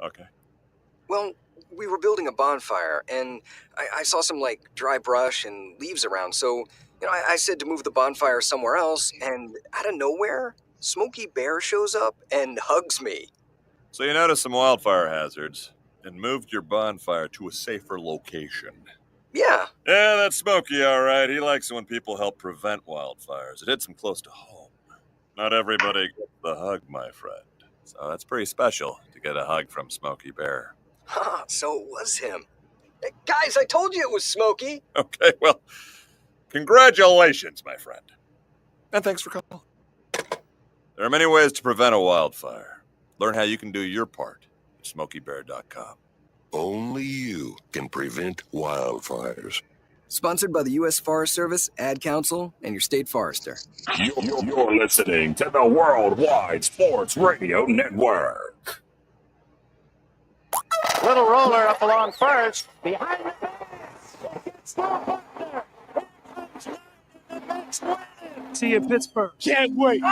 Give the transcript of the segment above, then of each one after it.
Okay. Well, we were building a bonfire, and I saw some, dry brush and leaves around, so, I said to move the bonfire somewhere else, and out of nowhere, Smokey Bear shows up and hugs me. So you noticed some wildfire hazards and moved your bonfire to a safer location. Yeah. Yeah, that's Smokey, all right. He likes it when people help prevent wildfires. It hits him close to home. Not everybody gets the hug, my friend. So that's pretty special to get a hug from Smokey Bear. So it was him. Hey, guys, I told you it was Smokey. Okay, well, congratulations, my friend. And thanks for calling. There are many ways to prevent a wildfire. Learn how you can do your part at SmokeyBear.com. Only you can prevent wildfires. Sponsored by the U.S. Forest Service, Ad Council, and your state forester. You're listening to the Worldwide Sports Radio Network. Little roller up along first. Behind the fence. It's not Buckner. Here comes the next win. See you in Pittsburgh. Can't wait.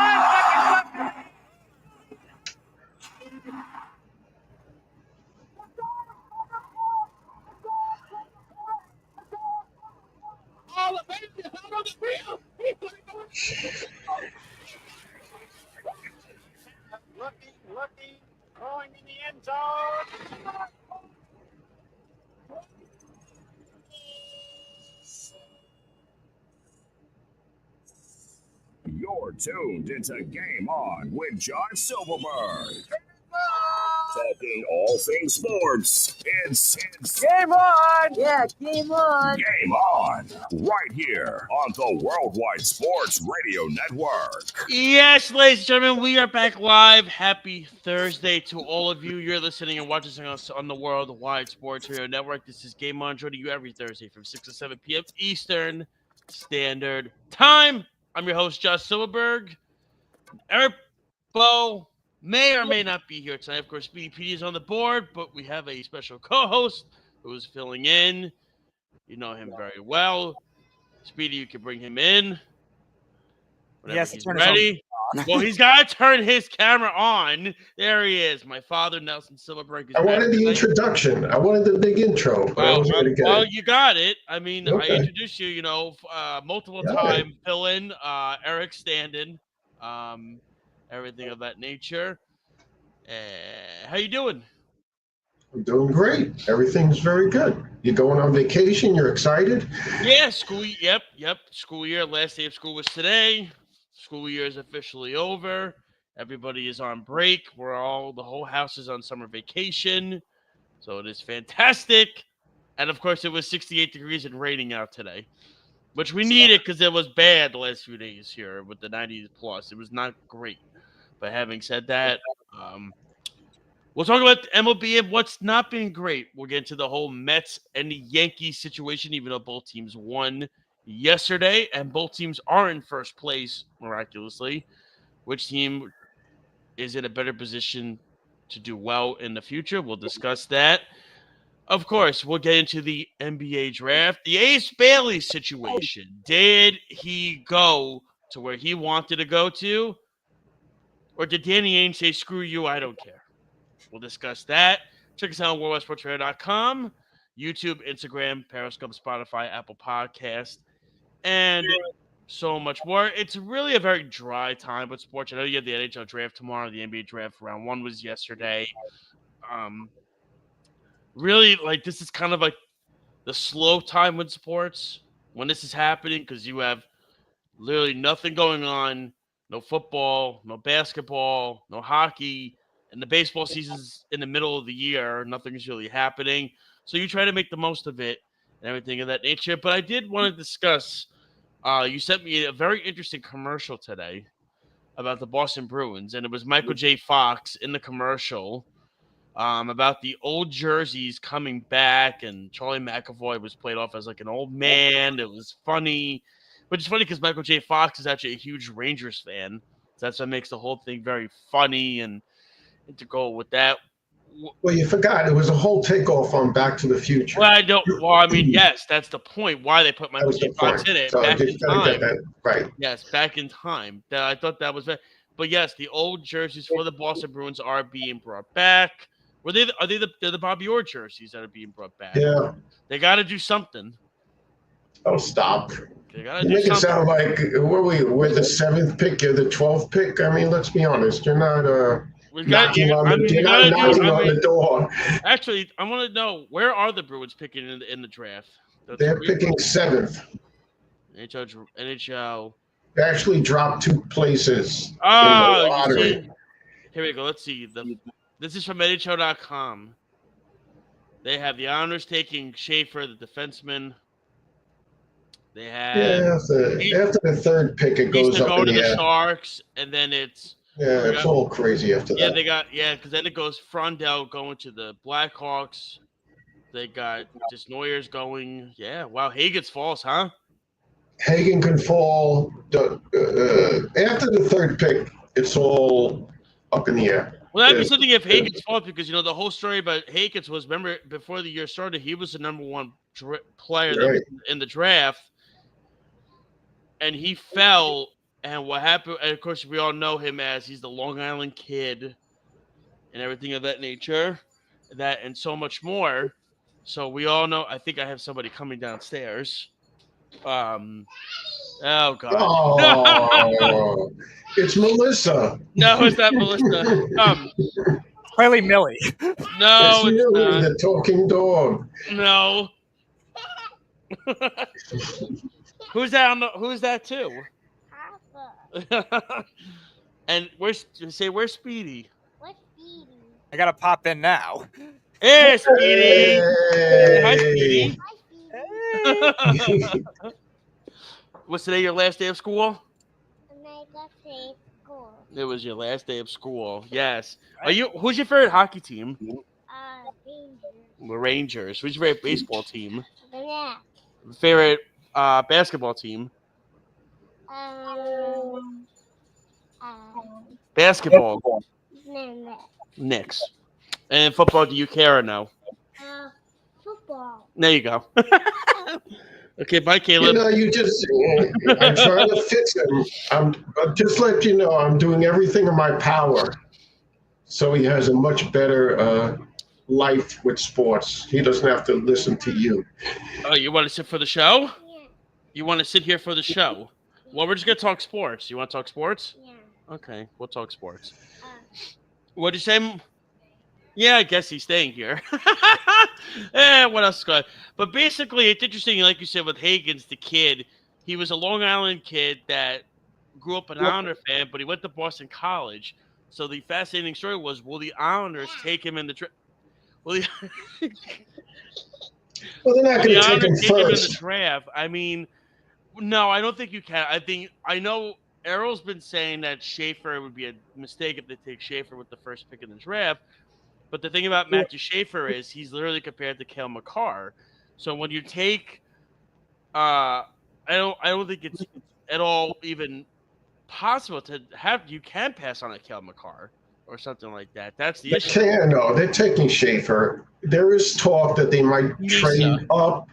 Looking, going in the end zone. You're tuned into Game On with John Silverberg. Talking all things sports. It's Game on! Yeah, game on. Game On, right here on the Worldwide Sports Radio Network. Yes, ladies and gentlemen, we are back live. Happy Thursday to all of you. You're listening and watching us on the Worldwide Sports Radio Network. This is Game On, joining you every Thursday from 6 to 7 p.m. Eastern Standard Time. I'm your host, Josh Silverberg. Eric Bo may or may not be here tonight. Of course, Speedy PD is on the board, but we have a special co-host who is filling in. You know him very well. Speedy, you can bring him in whenever he's ready. Well, he's got to turn his camera on. There he is. My father, Nelson Silverberg. I wanted the introduction. I wanted the big intro. Well, you got it. I mean, okay. I introduced you, multiple time fill-in, Eric Standen, everything of that nature. How you doing? I'm doing great. Everything's very good. You're going on vacation? You're excited? Yeah, school. Yep. School year. Last day of school was today. School year is officially over. Everybody is on break. The whole house is on summer vacation. So it is fantastic. And of course, it was 68 degrees and raining out today, which we needed because it was bad the last few days here with the 90s plus. It was not great. But having said that, we'll talk about MLB and what's not been great. We'll get into the whole Mets and the Yankees situation, even though both teams won yesterday, and both teams are in first place, miraculously. Which team is in a better position to do well in the future? We'll discuss that. Of course, we'll get into the NBA draft. The Ace Bailey situation. Did he go to where he wanted to go to? Or did Danny Ainge say, screw you, I don't care? We'll discuss that. Check us out on worldwidesportsradio.com, YouTube, Instagram, Periscope, Spotify, Apple Podcast, and so much more. It's really a very dry time with sports. I know you have the NHL draft tomorrow. The NBA draft round 1 was yesterday. Really, this is kind of like the slow time with sports when this is happening because you have literally nothing going on. No football, no basketball, no hockey. And the baseball season's in the middle of the year. Nothing's really happening. So you try to make the most of it and everything of that nature. But I did want to discuss, you sent me a very interesting commercial today about the Boston Bruins. And it was Michael J. Fox in the commercial about the old jerseys coming back. And Charlie McAvoy was played off as like an old man. It was funny. Which is funny because Michael J. Fox is actually a huge Rangers fan. So that's what makes the whole thing very funny and integral with that. Well, you forgot. It was a whole takeoff on Back to the Future. Well, yes, that's the point. Why they put Michael J. Fox in it. So back in time. Right. Yes, back in time. I thought that was – but yes, the old jerseys for the Boston Bruins are being brought back. They're the Bobby Orr jerseys that are being brought back. Yeah. They got to do something. Oh, stop. They got to You do make it something. sound like we're the 7th pick, you're the 12th pick. I mean, let's be honest. You're not knocking on the door. Actually, I want to know, where are the Bruins picking in the draft? They're picking 7th. NHL. They actually dropped 2 places in the Oh, lottery. Here we go. Let's see. This is from NHL.com. They have the Islanders taking Schaefer, the defenseman. They have after the 3rd pick, it goes up in to the the air. Sharks, and then it's it's all crazy after that. because then it goes Frondell going to the Blackhawks. They got Desnoyers going. Yeah, wow, Hagen's falls, huh? Hagen can fall. After the 3rd pick, it's all up in the air. Well, that'd be something if Hagen's falls, because the whole story about Hagen's was, remember, before the year started, he was the number 1 player that was in the draft, and he fell. And what happened? And of course, we all know him as he's the Long Island Kid, and everything of that nature, that and so much more. So we all know. I think I have somebody coming downstairs. Oh God! Oh, it's Melissa. No, it's not Melissa. Clearly Millie. No, it's Millie, the talking dog. No. Who's that? Who's that too? And where's Speedy? Where's Speedy? I gotta pop in now. Hey, Speedy! Hey. Hi, Speedy. Hi, Speedy. Was today your last day of school? My last day of school. It was your last day of school. Yes. Who's your favorite hockey team? Rangers. The Rangers. Who's your favorite baseball team? The Nats. Favorite basketball team? Basketball. Knicks. And football, do you care or no? Football. There you go. Okay, bye, Caleb. I'm trying to fix him. I'm just let you know, I'm doing everything in my power so he has a much better life with sports. He doesn't have to listen to you. Oh, you want to sit for the show? Yeah. You want to sit here for the show? Well, we're just going to talk sports. You want to talk sports? Yeah. Okay, we'll talk sports. What'd you say? Yeah, I guess he's staying here. What else is going on? But basically, it's interesting, like you said, with Hagen's, the kid. He was a Long Island kid that grew up an Islander fan, but he went to Boston College. So the fascinating story was, will the Islanders take him in the draft? Well, they're not going to take him him in the first. draft. I mean, no, I don't think you can. I know Errol's been saying that Schaefer would be a mistake if they take Schaefer with the first pick in the draft. But the thing about Matthew Schaefer is he's literally compared to Cale Makar. So when you take, I don't think it's at all even possible to have. You can pass on a Cale Makar or something like that. That's the issue. No, they're taking Schaefer. There is talk that they might trade up.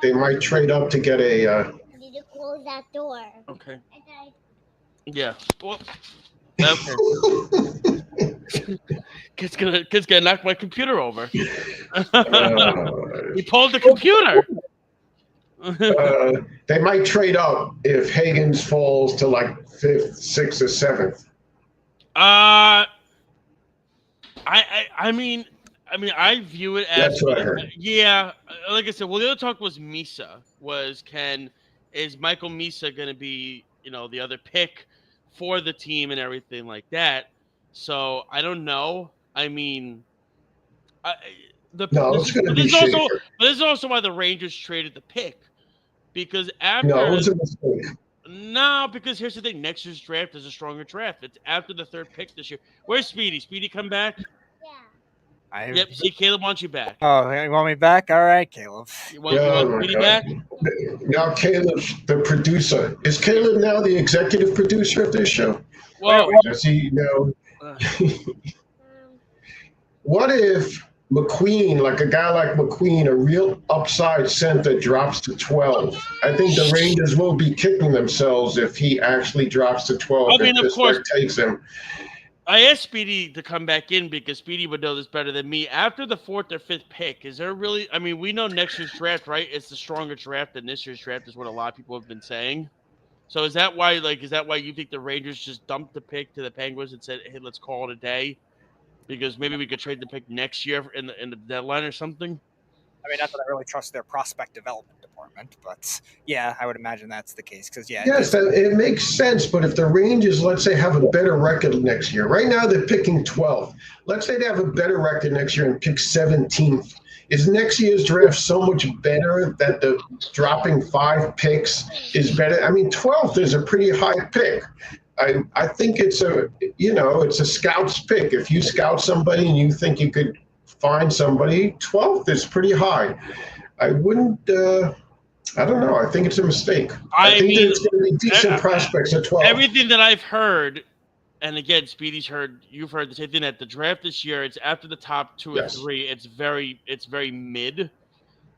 They might trade up to get a. I need to close that door. Okay. Yeah. Well, okay. Kid's gonna knock my computer over. He pulled the computer. They might trade up if Hagen's falls to like 5th, 6th, or 7th. I mean, I view it as. That's what I heard. Yeah, like I said, well, the other talk was Misa. Is Michael Misa going to be, the other pick for the team and everything like that? So I don't know. I mean, It's going to be Schaefer. But this is also why the Rangers traded the pick, because after. No, it was a mistake. No, because here's the thing: next year's draft is a stronger draft. It's after the 3rd pick this year. Where's Speedy? Speedy, come back. Yeah. Yep. See, Caleb wants you back. Oh, you want me back? All right, Caleb. You want Speedy back? Now Caleb's the producer. Is Caleb now the executive producer of this show? Well, Does he know? What if McQueen, like a guy like McQueen, a real upside center, drops to 12? I think the Rangers will be kicking themselves if he actually drops to 12. I mean, of course. Takes him. I asked Speedy to come back in because Speedy would know this better than me. After the 4th or 5th pick, is there really? I mean, we know next year's draft, right? It's the stronger draft than this year's draft, is what a lot of people have been saying. So is that why? Is that why you think the Rangers just dumped the pick to the Penguins and said, "Hey, let's call it a day"? Because maybe we could trade the pick next year in the deadline or something. I mean, not that I really trust their prospect development department, but yeah, I would imagine that's the case. Because Yes, it makes sense. But if the Rangers, let's say, have a better record next year, right now they're picking 12th. Let's say they have a better record next year and pick 17th. Is next year's draft so much better that the dropping 5 picks is better? I mean, 12th is a pretty high pick. I think it's a scout's pick. If you scout somebody and you think you could find somebody, 12th is pretty high. I wouldn't. I don't know. I think it's a mistake. I think there's going to be decent prospects at 12. Everything that I've heard, and again, you've heard the same thing, that the draft this year, it's after the top 2 or 3. It's very mid,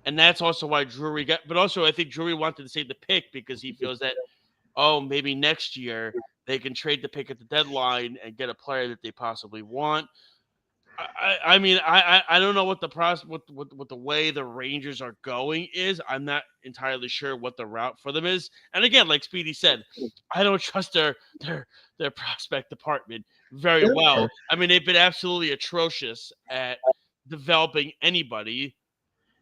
and that's also why Drury got. But also, I think Drury wanted to save the pick because he feels that, maybe next year they can trade the pick at the deadline and get a player that they possibly want. I mean, I don't know what the process, what the way the Rangers are going is. I'm not entirely sure what the route for them is. And again, like Speedy said, I don't trust their prospect department very well. I mean, they've been absolutely atrocious at developing anybody.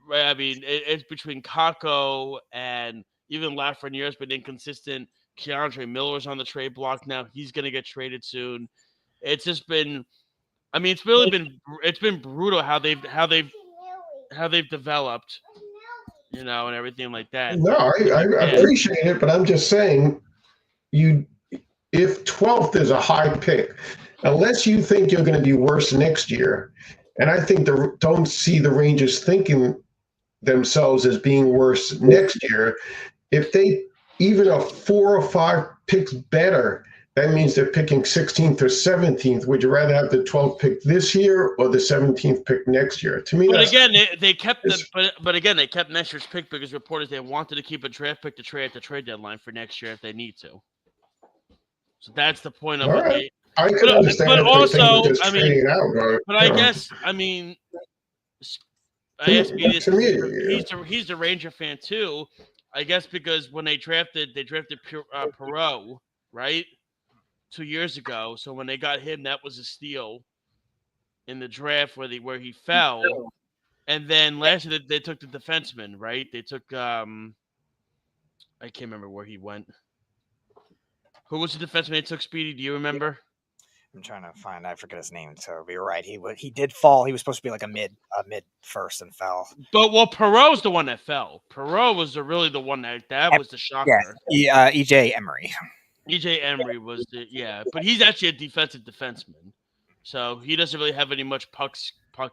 Right? I mean, it's between Kakko and even Lafreniere's been inconsistent. Keandre Miller's on the trade block now. He's going to get traded soon. It's just been. I mean, it's been brutal how they've developed, and everything like that. No, I appreciate it, but I'm just saying, if 12th is a high pick, unless you think you're going to be worse next year, and I think don't see the Rangers thinking themselves as being worse next year. If they even are 4 or 5 picks better, that means they're picking 16th or 17th. Would you rather have the 12th pick this year or the 17th pick next year? To me, but again, they kept they kept next year's pick because reporters they wanted to keep a draft pick to trade at the trade deadline for next year if they need to. So that's the point of it. Right. I can understand. But also, I mean, I guess, I mean, I asked me this. He's the Ranger fan too. I guess because when they drafted Perot, right? 2 years ago. So when they got him, that was a steal in the draft where he fell. And then last year they took the defenseman, right? They took I can't remember where he went. Who was the defenseman they took, Speedy? Do you remember? I'm trying to find. I forget his name. So you're right. He did fall. He was supposed to be like a mid first and fell. But Perot's the one that fell. Perot was really the one that was the shocker. Yeah. EJ Emery. EJ Emery was but he's actually a defensive defenseman, so he doesn't really have any much puck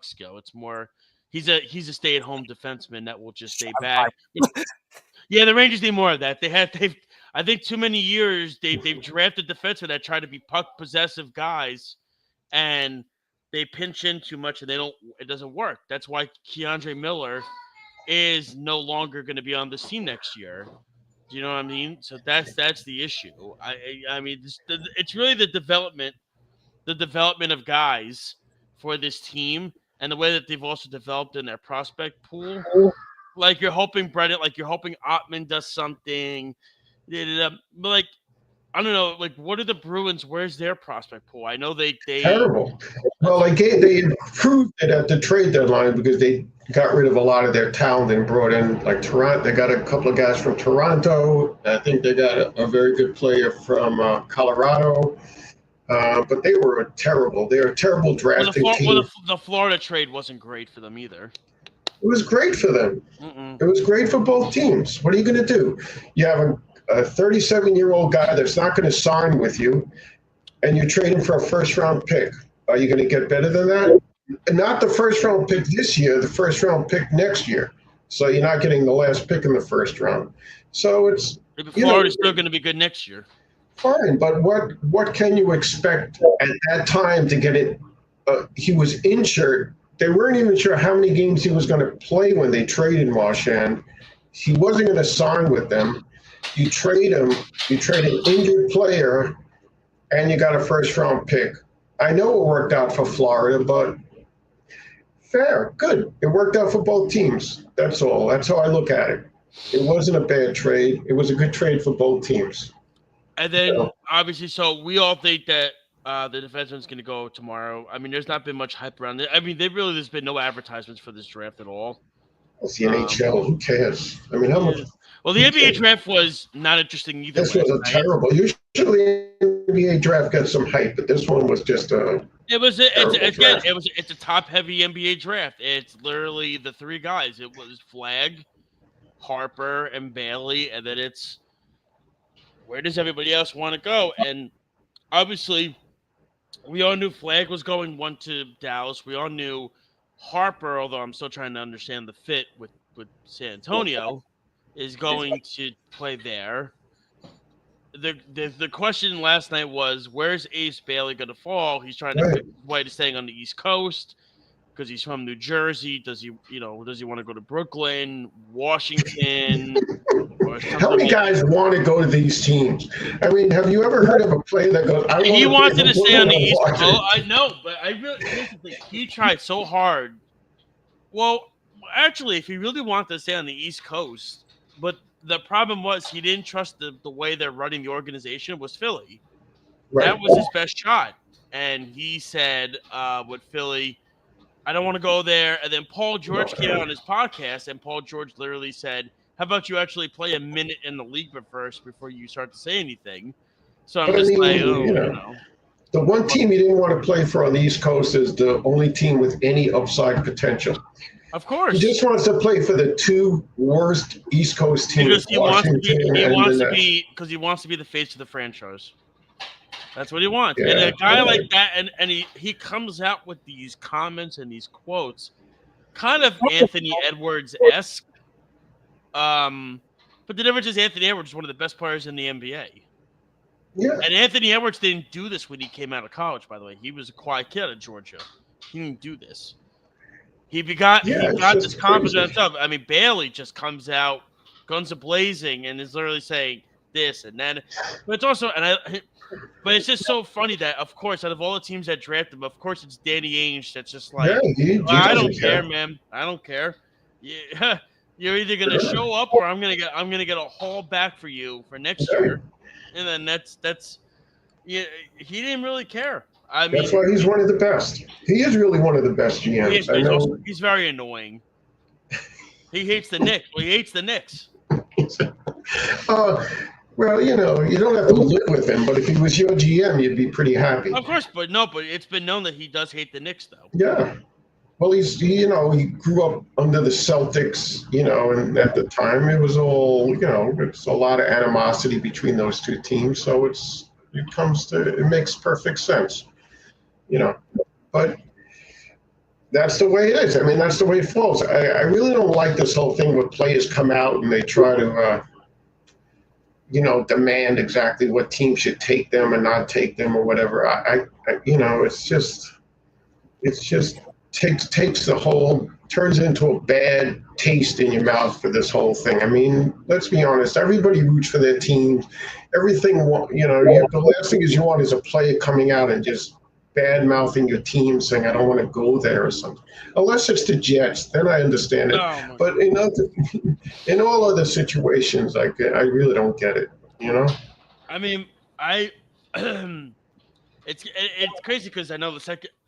skill. It's more he's a stay-at-home defenseman that will just stay back. Yeah, the Rangers need more of that. I think too many years they've drafted defensemen that try to be puck possessive guys, and they pinch in too much and it doesn't work. That's why Keandre Miller is no longer going to be on this team next year. Do you know what I mean? So that's the issue. I mean, it's really the development of guys for this team and the way that they've also developed in their prospect pool. Like you're hoping Ottman does something. But like, I don't know. Like, what are the Bruins? Where's their prospect pool? I know they terrible. Well, they improved it at the trade deadline because they got rid of a lot of their talent and brought in like Toronto. They got a couple of guys from Toronto. I think they got a very good player from Colorado. But they were terrible. They were a terrible drafting team. The Florida trade wasn't great for them either. It was great for them. It was great for both teams. What are you going to do? You have a 37-year-old guy that's not going to sign with you, and you're trading for a first-round pick. Are you going to get better than that? Not the first-round pick this year, the first-round pick next year. So you're not getting the last pick in the first round. So it's Florida's still going to be good next year. Fine, but what can you expect at that time to get it? He was injured. They weren't even sure how many games he was going to play when they traded Marchand. He wasn't going to sign with them. You trade him. You trade an injured player, and you got a first-round pick. I know it worked out for Florida, but fair, good. It worked out for both teams. That's all. That's how I look at it. It wasn't a bad trade. It was a good trade for both teams. And then, obviously, so we all think that the defenseman's going to go tomorrow. I mean, there's not been much hype around it. I mean, there's been no advertisements for this draft at all. It's the NHL. Who cares? I mean, how much? Well, the NBA draft was not interesting either. This was terrible. Usually, NBA draft gets some hype, but this one was just a. It's a top-heavy NBA draft. It's literally the three guys. It was Flagg, Harper, and Bailey, and then it's where does everybody else want to go? And obviously, we all knew Flagg was going one to Dallas. We all knew Harper, although I'm still trying to understand the fit with San Antonio, is going to play there. The question last night was, where's Ace Bailey going to fall? He's trying to pick his way to staying on the East Coast because he's from New Jersey. Does he want to go to Brooklyn, Washington? How many guys want to go to these teams? I mean, have you ever heard of a player that goes, he wanted to stay on the East Coast? I know, but I really think he tried so hard. Well, actually, if he really wanted to stay on the East Coast, but the problem was he didn't trust the way they're running the organization was Philly. Right. That was his best shot. And he said with Philly, I don't want to go there. And then Paul George came out on his podcast, and Paul George literally said, how about you actually play a minute in the league first before you start to say anything? So I'm The one team he didn't want to play for on the East Coast is the only team with any upside potential. Of course. He just wants to play for the two worst East Coast teams. Because he wants to be the face of the franchise. That's what he wants. Yeah, and a guy like that, and he comes out with these comments and these quotes, kind of Anthony Edwards-esque. But the difference is Anthony Edwards is one of the best players in the NBA. Yeah. And Anthony Edwards didn't do this when he came out of college, by the way. He was a quiet kid at Georgia. He didn't do this. He got this confidence up. I mean, Bailey just comes out, guns a-blazing, and is literally saying this and that. But it's also, but it's just so funny that, of course, out of all the teams that draft him, of course, it's Danny Ainge that's just like, I don't care, man. I don't care. Yeah, you're either gonna show up or I'm gonna get a haul back for you for next year, and then that's he didn't really care. I mean, that's why he's one of the best. He is really one of the best GMs. He's very annoying. He hates the Knicks. Well, he hates the Knicks. Well, you don't have to live with him, but if he was your GM, you'd be pretty happy. Of course, but it's been known that he does hate the Knicks, though. Yeah. Well, he grew up under the Celtics, and at the time it was all, it's a lot of animosity between those two teams. So it makes perfect sense, but that's the way it is. I mean, that's the way it falls. I really don't like this whole thing where players come out and they try to, demand exactly what team should take them and not take them or whatever. It's just turns into a bad taste in your mouth for this whole thing. I mean, let's be honest. Everybody roots for their teams. Everything, the last thing you want is a player coming out and just bad-mouthing your team, saying, I don't want to go there or something. Unless it's the Jets, then I understand it. But in all other situations, I really don't get it, I mean, it's crazy because I know the second –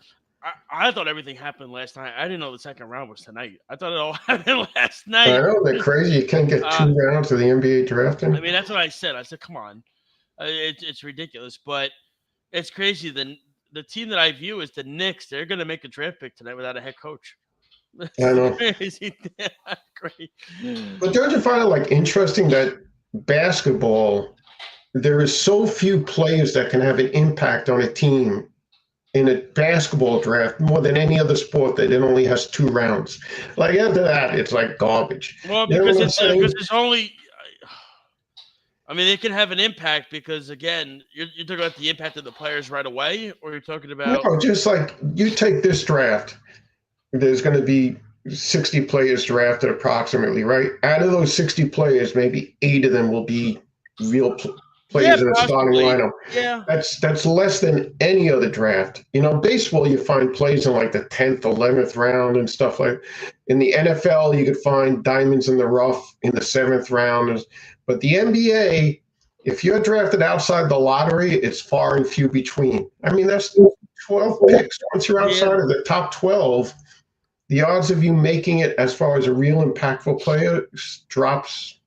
I thought everything happened last night. I didn't know the second round was tonight. I thought it all happened last night. I know, they're crazy. You can't get 2 rounds of the NBA drafting. I mean, that's what I said. I said, come on. It's ridiculous. But it's crazy. The team that I view is the Knicks. They're going to make a draft pick tonight without a head coach. I know. Great. But don't you find it interesting that basketball, there is so few players that can have an impact on a team in a basketball draft more than any other sport that it only has 2 rounds. Like after that, it's like garbage. Well, because it's only. I mean, it can have an impact because, again, you're talking about the impact of the players right away, or you're talking about. No, just like you take this draft, there's going to be 60 players drafted approximately, right? Out of those 60 players, maybe 8 of them will be real players in the starting possibly. lineup. Yeah. That's less than any other draft. Baseball, you find plays in like the 10th, 11th round and stuff like. In the NFL, you could find diamonds in the rough in the 7th round. But the NBA, if you're drafted outside the lottery, it's far and few between. I mean, that's 12 picks. Once you're outside of the top 12, the odds of you making it as far as a real impactful player drops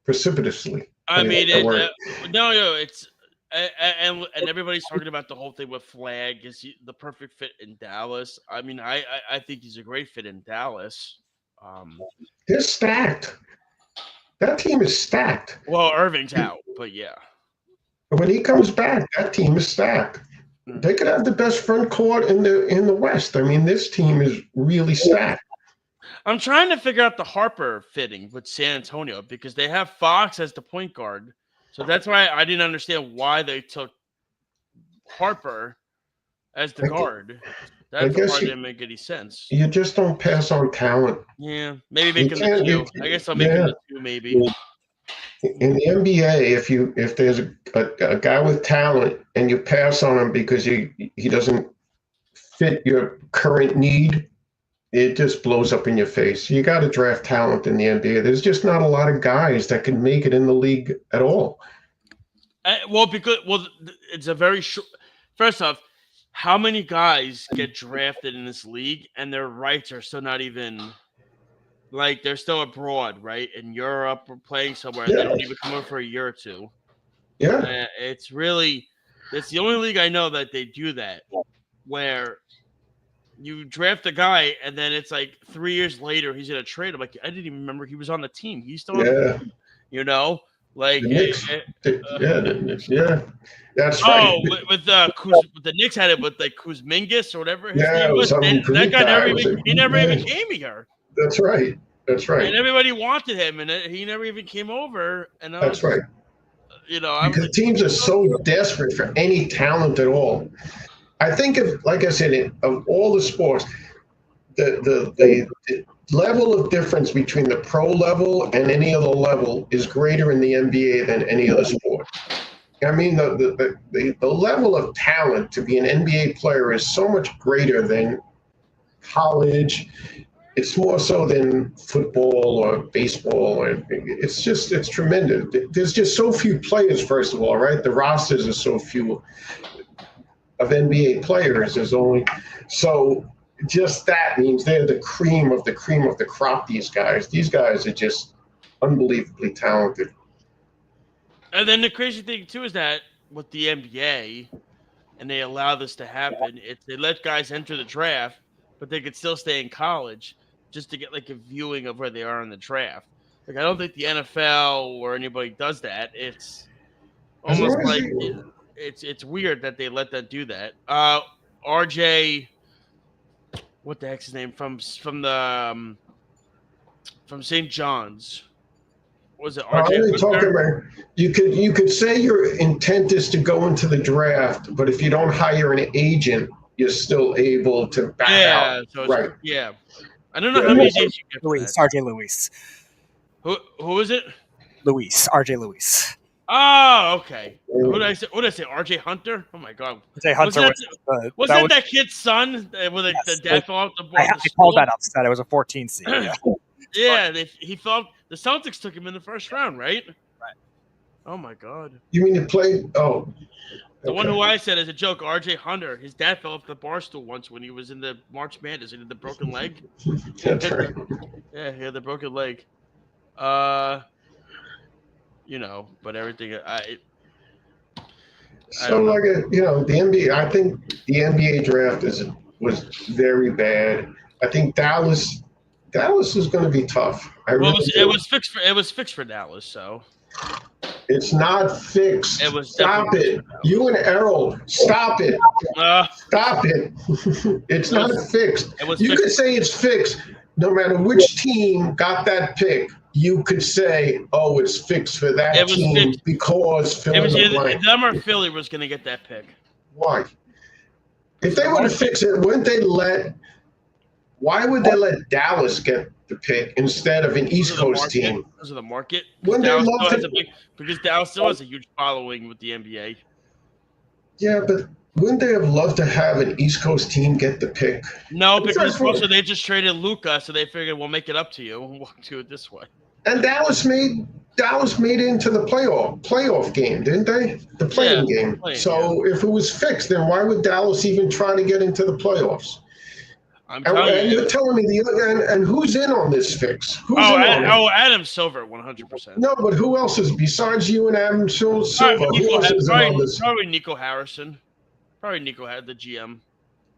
precipitously. I mean, it's and everybody's talking about the whole thing with Flag. Is he the perfect fit in Dallas? I mean, I think he's a great fit in Dallas. They're stacked. That team is stacked. Well, Irving's out, but yeah. When he comes back, that team is stacked. They could have the best front court in the West. I mean, this team is really stacked. I'm trying to figure out the Harper fitting with San Antonio because they have Fox as the point guard. So that's why I didn't understand why they took Harper as the guard. That part didn't make any sense. You just don't pass on talent. Yeah, maybe make him the 2. I guess I'll make him the 2 maybe. In the NBA, if there's a guy with talent and you pass on him because he doesn't fit your current need, it just blows up in your face. You got to draft talent in the NBA. There's just not a lot of guys that can make it in the league at all. It's a very short. First off, how many guys get drafted in this league and their rights are still not even like they're still abroad, right? In Europe or playing somewhere, and they don't even come over for a year or 2. Yeah, it's the only league I know that they do that, where you draft a guy and then it's like 3 years later he's in a trade. I'm like, I didn't even remember he was on the team. He's still on the team, like that's right. With the Knicks had it with like Kuzmingus or whatever his name was. That guy never even came here. That's right. And everybody wanted him, and he never even came over. And that's right. Because teams are so desperate for any talent at all. I think like I said, of all the sports, the level of difference between the pro level and any other level is greater in the NBA than any other sport. I mean, the level of talent to be an NBA player is so much greater than college. It's more so than football or baseball. It's tremendous. There's just so few players, first of all, right? The rosters are so few of NBA players. There's only so just that means they're the cream of the crop. These guys are just unbelievably talented. And then the crazy thing too is that with the NBA, and they allow this to happen, they let guys enter the draft, but they could still stay in college just to get like a viewing of where they are in the draft. Like I don't think the NFL or anybody does that. It's almost like it's weird that they let them do that. RJ, what the heck's his name from St. John's? Was it RJ? You could say your intent is to go into the draft, but if you don't hire an agent, you're still able to back out. So right. Yeah. I don't know how many days you get. RJ Lewis. Who is it? RJ Lewis. Oh, okay. What did I say? RJ Hunter? Oh my God. RJ Hunter was that kid's son with the dad fell off the board? I called that upset. It was a 14 seed. Yeah. He felt the Celtics took him in the first round, right? Right. Oh my God. You mean to play? Oh. The one who I said as a joke, RJ Hunter, his dad fell off the bar stool once when he was in the March Madness. He had the broken leg. That's right. Yeah, he had the broken leg. But everything. The NBA. I think the NBA draft was very bad. I think Dallas is going to be tough. It was fixed for Dallas. So. It's not fixed. Stop it. You and Errol, stop it. Stop it. It's not fixed. You could say it's fixed. No matter which team got that pick, you could say, oh, it's fixed for that team because fill in the blank. Them or Philly was going to get that pick. Why? If they would have fixed it, wouldn't they let Why would they let Dallas get the pick instead of an East Coast team? Because of the market. When they love because Dallas still has a huge following with the NBA. Yeah, but wouldn't they have loved to have an East Coast team get the pick? No, because also they just traded Luka, so they figured we'll make it up to you and we'll do it this way. And Dallas made it into the playoff game, didn't they? The playing game. So if it was fixed, then why would Dallas even try to get into the playoffs? You're telling me and who's in on this fix? Adam Silver, 100%. No, but who else is besides you and Adam Silver? Who else is in on this? Probably Nico Harrison. Probably Nico had the GM.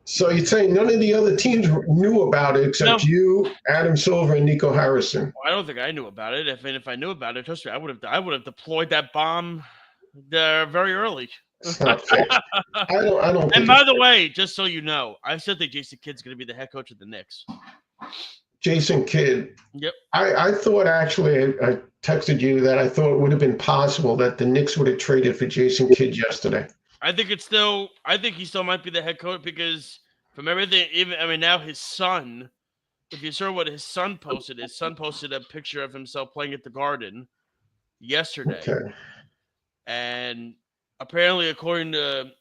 So you're saying none of the other teams knew about it except you, Adam Silver, and Nico Harrison? Well, I don't think I knew about it. If I knew about it, trust me, I would have deployed that bomb there very early. It's not fair. I don't. And by the way, just so you know, I still think Jason Kidd's going to be the head coach of the Knicks. Jason Kidd. Yep. I thought actually I texted you that I thought it would have been possible that the Knicks would have traded for Jason Kidd yesterday. I think he still might be the head coach because from everything, now his son, if you saw what his son posted a picture of himself playing at the Garden yesterday. Okay. And apparently, according to,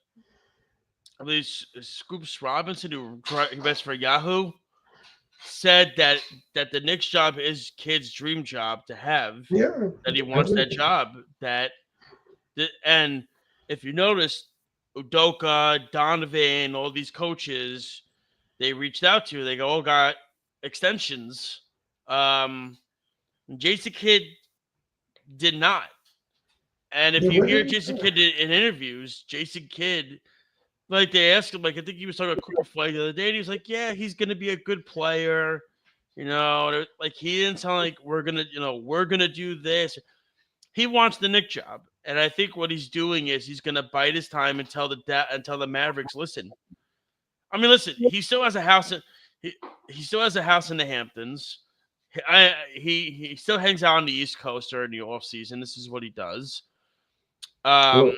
I believe, Scoops Robinson, who writes for Yahoo, said that the Knicks job is Kidd's dream job to have. Yeah. That he wants that job. And if you notice, Udoka, Donovan, all these coaches, they reached out to. They all got extensions. Jason Kidd did not. And if you hear Jason Kidd in interviews, Jason Kidd, like they asked him, like I think he was talking about Cooper Flag the other day, and he was like, "Yeah, he's gonna be a good player." Like he didn't sound like we're gonna do this. He wants the Knicks job. And I think what he's doing is he's going to bide his time and tell the Mavericks, listen. Listen. He still has a house. He still has a house in the Hamptons. He still hangs out on the East Coast during the off season. This is what he does. All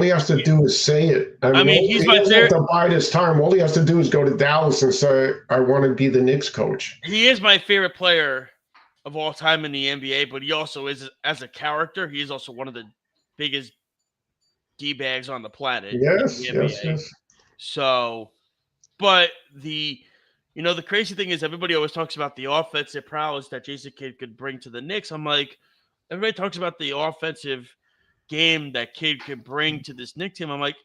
he has to do is say it. He doesn't have to bide his time. All he has to do is go to Dallas and say, "I want to be the Knicks coach." He is my favorite player of all time in the NBA, but he also is, as a character, he is also one of the biggest D-bags on the planet. Yes. So, but the crazy thing is everybody always talks about the offensive prowess that Jason Kidd could bring to the Knicks. I'm like, everybody talks about the offensive game that Kidd could bring to this Knicks team. I'm like,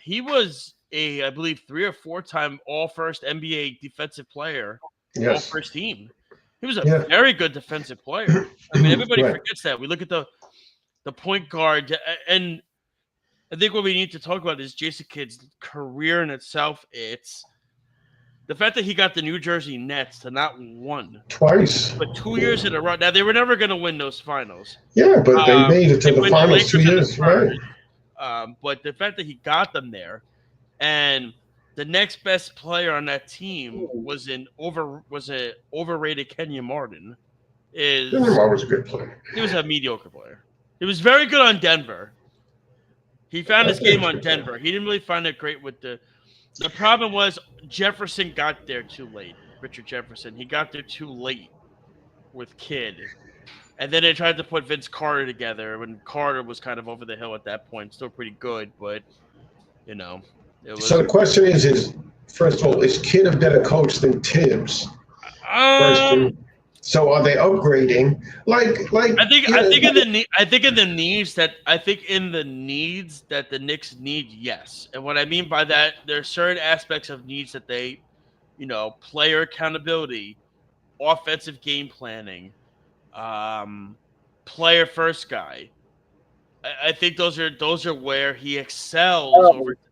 he was I believe 3 or 4 time all-first NBA defensive player, all-first team. He was a very good defensive player. Everybody forgets that. We look at the point guard, and I think what we need to talk about is Jason Kidd's career in itself. It's the fact that he got the New Jersey Nets to not one twice, but 2 years in a row. Now they were never going to win those finals. Yeah, but they made it to the finals 2 years, right? But the fact that he got them there, and the next best player on that team was an overrated Kenyon Martin. Kenyon Martin was a good player. He was a mediocre player. He was very good on Denver. He found his game on Denver. He didn't really find it great with the problem was Jefferson got there too late. Richard Jefferson. He got there too late with Kidd. And then they tried to put Vince Carter together when Carter was kind of over the hill at that point. Still pretty good, but so the question is first of all, is Kidd a better coach than Tibbs? So are they upgrading? I think in the needs that the Knicks need, yes. And what I mean by that, there are certain aspects of needs that they, player accountability, offensive game planning, player first guy. I think those are where he excels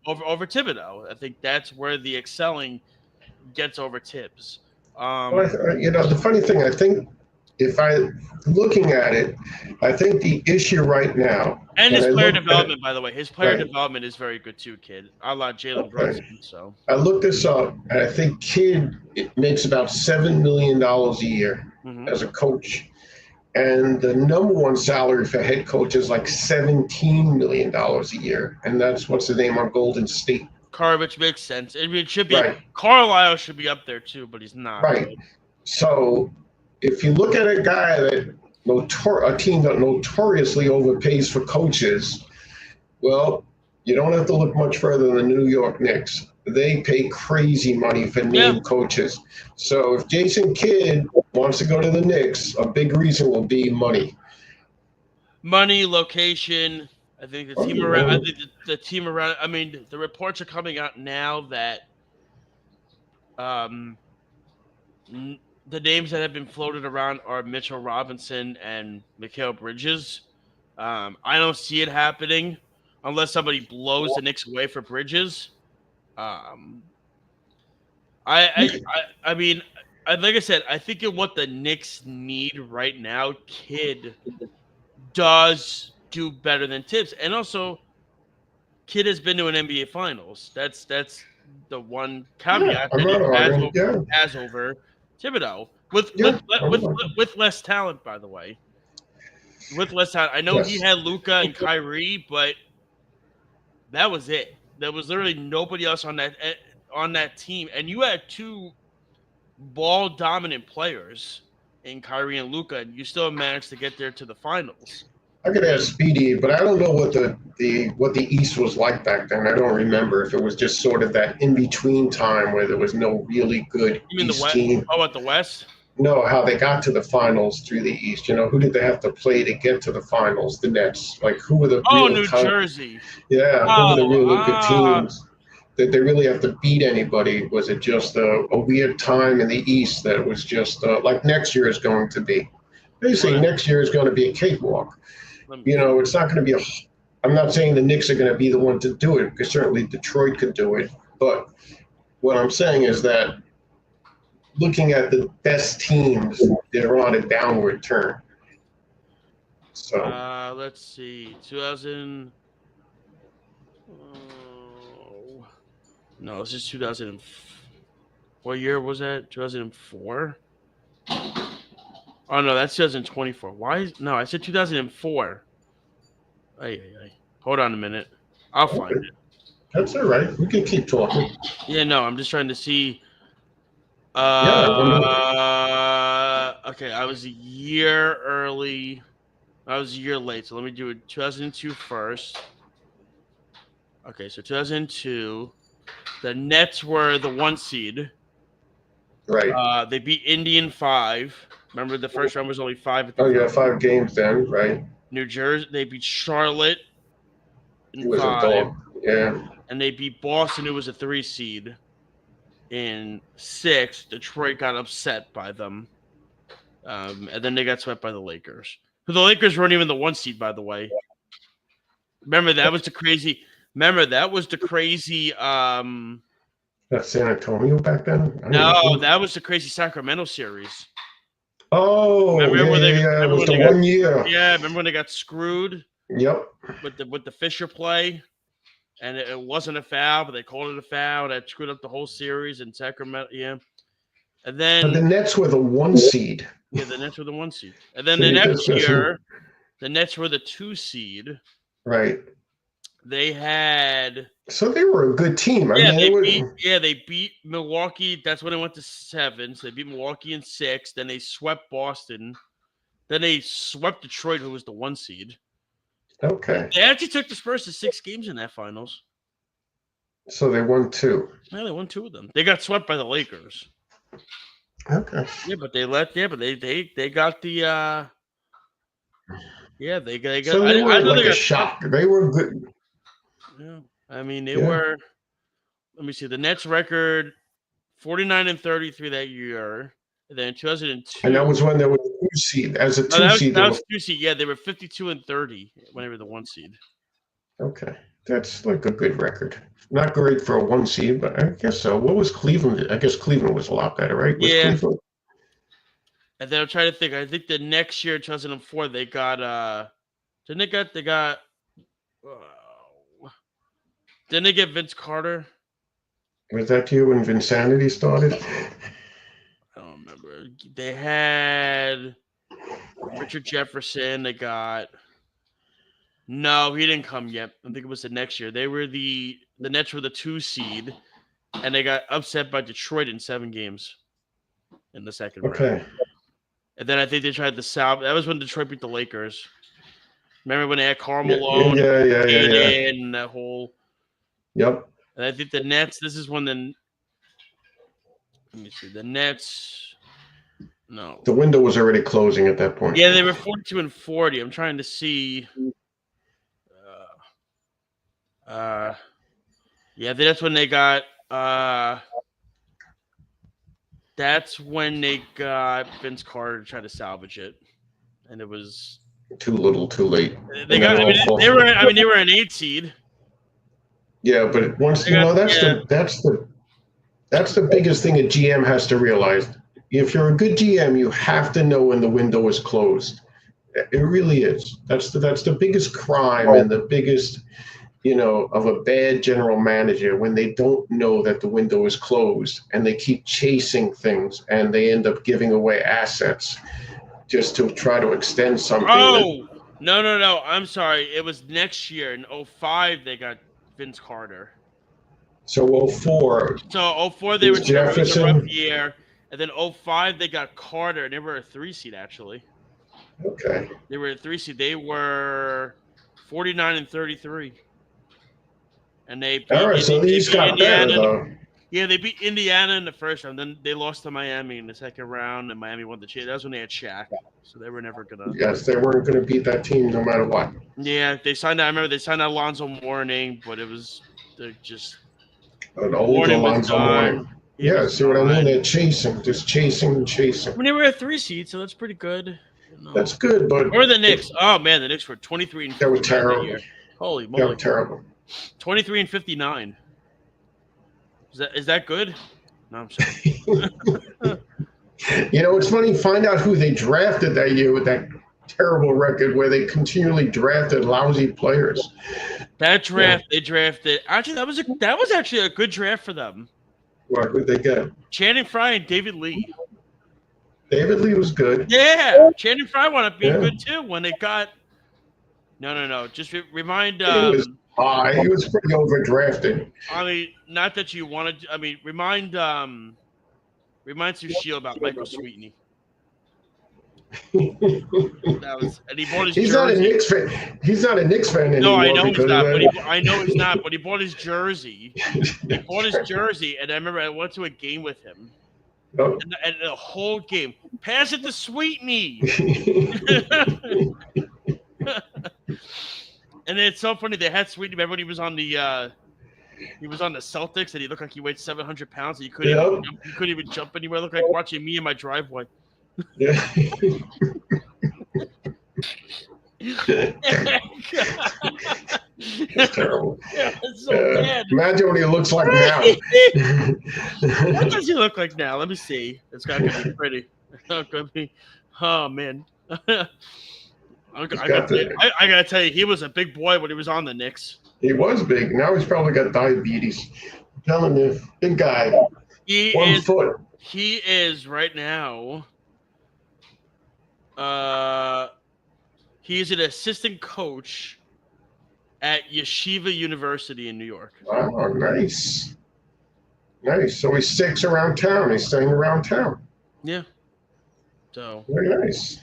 over Thibodeau. I think that's where the excelling gets over Tibbs. The funny thing, I think looking at it, I think the issue right now, and his player development, by the way, development is very good too, Kidd. A la Jalen Brunson. So I looked this up, and I think Kidd makes about $7 million a year as a coach. And the number one salary for head coach is like $17 million a year. And that's what's the name on Golden State. Which makes sense. I mean, it should be Right. Carlisle should be up there too, but he's not. Right. So if you look at a guy that a team that notoriously overpays for coaches, well, you don't have to look much further than the New York Knicks. They pay crazy money for name coaches. So if Jason Kidd wants to go to the Knicks, a big reason will be money. Money, location. I think the team around. I think the team around. I mean, the reports are coming out now that the names that have been floated around are Mitchell Robinson and Mikal Bridges. I don't see it happening unless somebody blows the Knicks away for Bridges. I mean, like I said, I think in what the Knicks need right now, Kidd does do better than Tibbs, and also Kidd has been to an NBA Finals. That's the one caveat that he has over Thibodeau with less talent, by the way. With less talent, I know he had Luka and Kyrie, but that was it. There was literally nobody else on that team, and you had two ball dominant players in Kyrie and Luka, and you still managed to get there to the finals. I could ask Speedy, but I don't know what the East was like back then. I don't remember if it was just sort of that in between time where there was no really good East team. Oh, what, the West? No, how they got to the finals through the East. You know, who did they have to play to get to the finals? The Nets. Like, who were the New Jersey. Yeah, who were the really good teams? Did they really have to beat anybody? Was it just a weird time in the East that was just like next year is going to be? Basically, next year is going to be a cakewalk. You know, it's not going to be I'm not saying the Knicks are going to be the one to do it, because certainly Detroit could do it. But what I'm saying is that looking at the best teams, they're on a downward turn. So let's see, 2000. No, this is 2000. What year was that? 2004. Oh no, that's 2024. Why? No, I said 2004. Hold on a minute. I'll find it. That's all right. We can keep talking. Yeah, no, I'm just trying to see. Okay, I was a year early. I was a year late, so let me do it 2002 first. Okay, so 2002. The Nets were the 1 seed. Right. They beat Indy in 5. Remember, the first round was only 5. 5 games then, right? New Jersey, they beat Charlotte in 5. A dog. Yeah. And they beat Boston, who was a 3 seed, in 6. Detroit got upset by them. And then they got swept by the Lakers. The Lakers weren't even the 1 seed, by the way. Remember, that was the crazy. That's San Antonio back then? No, that was the crazy Sacramento series. Oh, it was the 1 year. Yeah, remember when they got screwed? Yep. With the Fisher play, and it wasn't a foul, but they called it a foul. That screwed up the whole series in Sacramento. Yeah, and then but the Nets were the 1 seed. Yeah, the Nets were the 1 seed, and then the next year, the Nets were the 2 seed. Right. They had. So they were a good team. They beat Milwaukee. That's when they went to 7. So they beat Milwaukee in 6. Then they swept Boston. Then they swept Detroit, who was the 1 seed. Okay. They actually took the Spurs to 6 games in that finals. So they won 2. Yeah, they won 2 of them. They got swept by the Lakers. Okay. Yeah, but they got the. They got. So they were like a shock. They were good. Yeah, I mean they were. Let me see. The Nets record 49-33 that year. And then 2002. And that was when they were the 2 seed. As a 2 seed. That was 2 seed. Yeah, they were 52-30 when they were the 1 seed. Okay, that's like a good record. Not great for a 1 seed, but I guess so. What was Cleveland? I guess Cleveland was a lot better, right? Cleveland? And then I'm trying to think. I think the next year, 2004, they got. Didn't they get Vince Carter? Was that you when Vinsanity started? I don't remember. They had Richard Jefferson. They got No, he didn't come yet. I think it was the next year. They were the Nets were the 2 seed, and they got upset by Detroit in 7 games in the second round. Okay. And then I think they tried to salve. That was when Detroit beat the Lakers. Remember when they had Karl Malone, Yeah. and that whole. Yep. And I think the Nets. This is when the. Let me see. The Nets. No. The window was already closing at that point. Yeah, they were 42 and 40. I'm trying to see. Yeah, that's when they got. That's when they got Vince Carter to try to salvage it, and it was too little, too late. They got. They were an 8 seed. Yeah, but once that's the biggest thing a GM has to realize. If you're a good GM, you have to know when the window is closed. It really is. That's the biggest crime and the biggest, of a bad general manager, when they don't know that the window is closed and they keep chasing things and they end up giving away assets just to try to extend something. Oh, no. I'm sorry. It was next year in 2005 they got Vince Carter. So 2004. So 2004 they were Jefferson. a rough year. And then 2005 they got Carter, and they were a 3 seed actually. Okay. They were a 3 seed. They were 49 and 33. And they beat, all right, so these got better though. Yeah, they beat Indiana in the first round. Then they lost to Miami in the second round, and Miami won the championship. That was when they had Shaq, so they were never gonna. Yes, they weren't gonna beat that team no matter what. Yeah, they signed. I remember they signed Alonzo Mourning, but it was just an old Alonzo Mourning. Yeah, see what I mean? They're chasing. I mean, they were a 3 seed, so that's pretty good. That's good, but or the Knicks. Oh man, the Knicks were 23 and 59. They were terrible. That year. Holy moly, they were terrible. 23 and 59. Is that good? No, I'm sorry. It's funny. Find out who they drafted that year with that terrible record, where they continually drafted lousy players. That draft, they drafted. Actually, that was actually a good draft for them. What would they get? Channing Frye and David Lee. David Lee was good. Yeah, Channing Frye wound up being good too when they got. No. Just remind. He was pretty overdrafted. I mean, not that you wanted. I mean, remind Sushil about Michael Sweetney. That was, and he bought his He's jersey. Not a Knicks fan. He's not a Knicks fan anymore. No, I know he's not. I know he's not. But he bought his jersey. And I remember I went to a game with him. Oh. And the whole game, pass it to Sweetney. And it's so funny. They had Sweetney. Remember when he was on the Celtics and he looked like he weighed 700 pounds and he couldn't even jump anywhere. It looked like watching me in my driveway. Yeah. It's terrible. Yeah, it's so bad. Imagine what he looks like now. What does he look like now? Let me see. It's got to be pretty. It's not going to be. Oh man. I gotta tell you, he was a big boy when he was on the Knicks. He was big. Now he's probably got diabetes. I'm telling you, big guy. 1 foot. He is right now. He's an assistant coach at Yeshiva University in New York. Oh, nice. So he sticks around town. He's staying around town. Yeah. So very nice.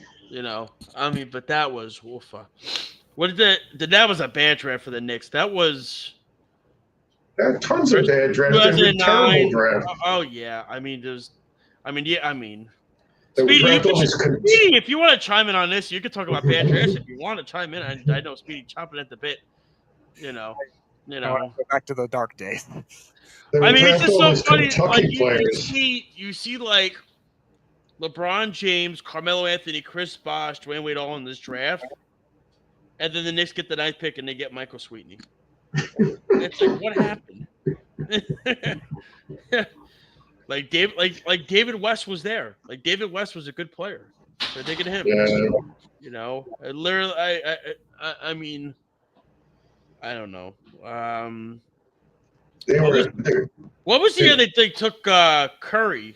I mean, but that was woofa. That was a bad draft for the Knicks. That was tons of bad drafts. Terrible draft. Oh yeah. Speedy, if you want to chime in on this, you can talk about bad drafts if you want to chime in. I know Speedy chomping at the bit. Go back to the dark days. I mean, it's just so funny. Like you see like LeBron James, Carmelo Anthony, Chris Bosh, Dwayne Wade all in this draft, and then the Knicks get the 9th pick and they get Michael Sweetney. It's like, what happened? Like David West was there. Like David West was a good player. They're taking him. Yeah. Literally, I mean, I don't know. What was the year they took Curry?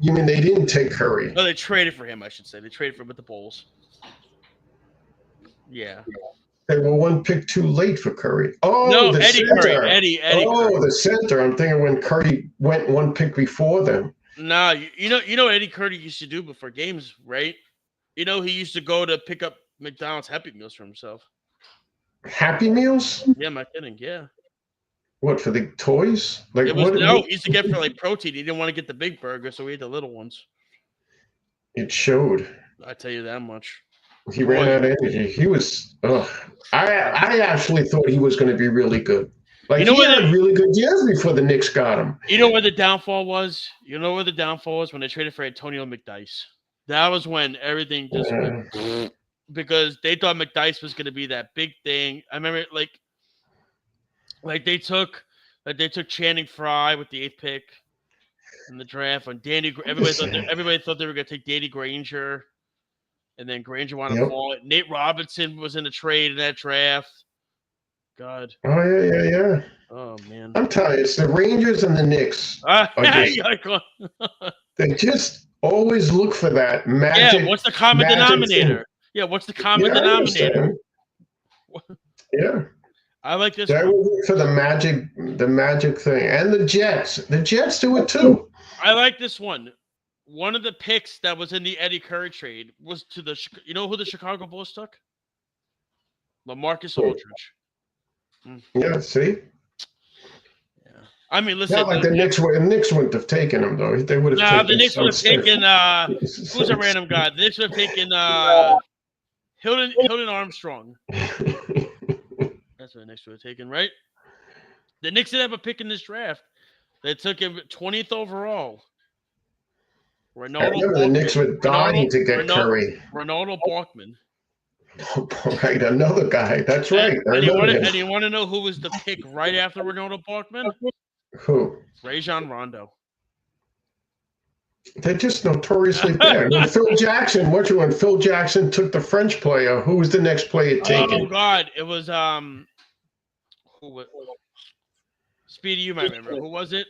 You mean they didn't take Curry? No, they traded for him. I should say they traded for him with the Bulls. Yeah. They were one pick too late for Curry. Oh, No, the Eddie center. Curry. Eddie Curry. The center. I'm thinking when Curry went one pick before them. Nah, you know what Eddie Curry used to do before games, right? You know he used to go to pick up McDonald's Happy Meals for himself. Happy Meals? Yeah, am I kidding? Yeah. What, for the toys? Like It was what? no, he used to get for like protein. He didn't want to get the big burger, so he ate the little ones. It showed. I tell you that much. He ran out of energy. He was. I actually thought he was going to be really good. Like he had really good years before the Knicks got him. You know where the downfall was? You know where the downfall was when they traded for Antonio McDyess. That was when everything just went because they thought McDyess was going to be that big thing. I remember like they took Channing Frye with the 8th pick in the draft. On everybody thought they were going to take Danny Granger, and then Granger wanted to fall. Nate Robinson was in the trade in that draft. God. Oh yeah. Oh man. I'm telling you, it's the Rangers and the Knicks. They just always look for that magic. Yeah, what's the common denominator? Thing. Yeah, what's the common denominator? Yeah. I like this. They look for the magic thing. And the Jets. The Jets do it too. I like this one. One of the picks that was in the Eddie Curry trade was to the you know who the Chicago Bulls took? LaMarcus Aldridge. Yeah, see? Yeah. I mean, listen. Not like the Knicks wouldn't have taken him, though. They would have taken the Knicks would have taken who's a random guy? The Knicks would have taken Hilton Armstrong. That's what the Knicks would have taken, right? The Knicks did have a pick in this draft. They took him 20th overall. I remember the Knicks were dying to get Curry. Ronaldo Balkman. Right, another guy. That's right. And you want to know who was the pick right after Ronaldo Balkman? Who? Rajon Rondo. They're just notoriously bad. When Phil Jackson took the French player, who was the next player taken? Oh God, it was who was Speedy? You might remember. Who was it?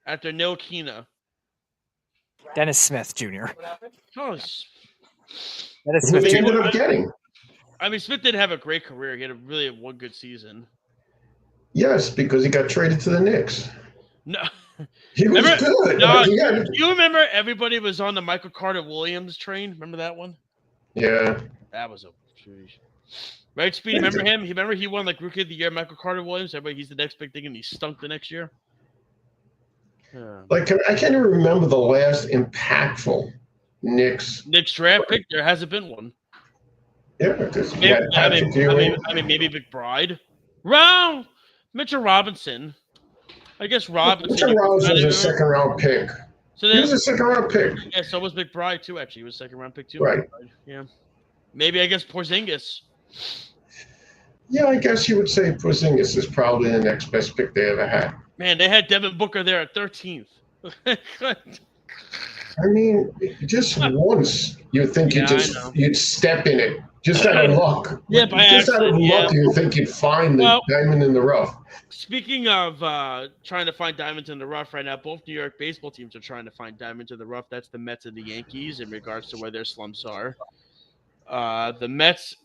After Nil Kina. Dennis Smith Jr. Oh, Dennis Smith Jr. ended up getting. I mean, Smith did have a great career. He had one good season. Yes, because he got traded to the Knicks. No. He was good. No, you remember everybody was on the Michael Carter Williams train? Remember that one? Yeah. That was right, Speedy. Remember him? Remember he won like Rookie of the Year, Michael Carter Williams? Everybody, he's the next big thing, and he stunk the next year. Like I can't even remember the last impactful Knicks draft pick. There hasn't been one. Yeah, because I mean, maybe McBride. Wrong. Mitchell Robinson. I guess Robinson. Mitchell Robinson was a second-round pick. So he was a second-round pick. Yeah, so was McBride too. Actually, he was a second-round pick too. Right. McBride. Yeah. Maybe I guess Porzingis. Yeah, I guess you would say Porzingis is probably the next best pick they ever had. Man, they had Devin Booker there at 13th. I mean, just once you think you'd step in it, just out of luck. Yeah, by just accident, out of luck, you think you'd find the diamond in the rough. Speaking of trying to find diamonds in the rough right now, both New York baseball teams are trying to find diamonds in the rough. That's the Mets and the Yankees in regards to where their slumps are. The Mets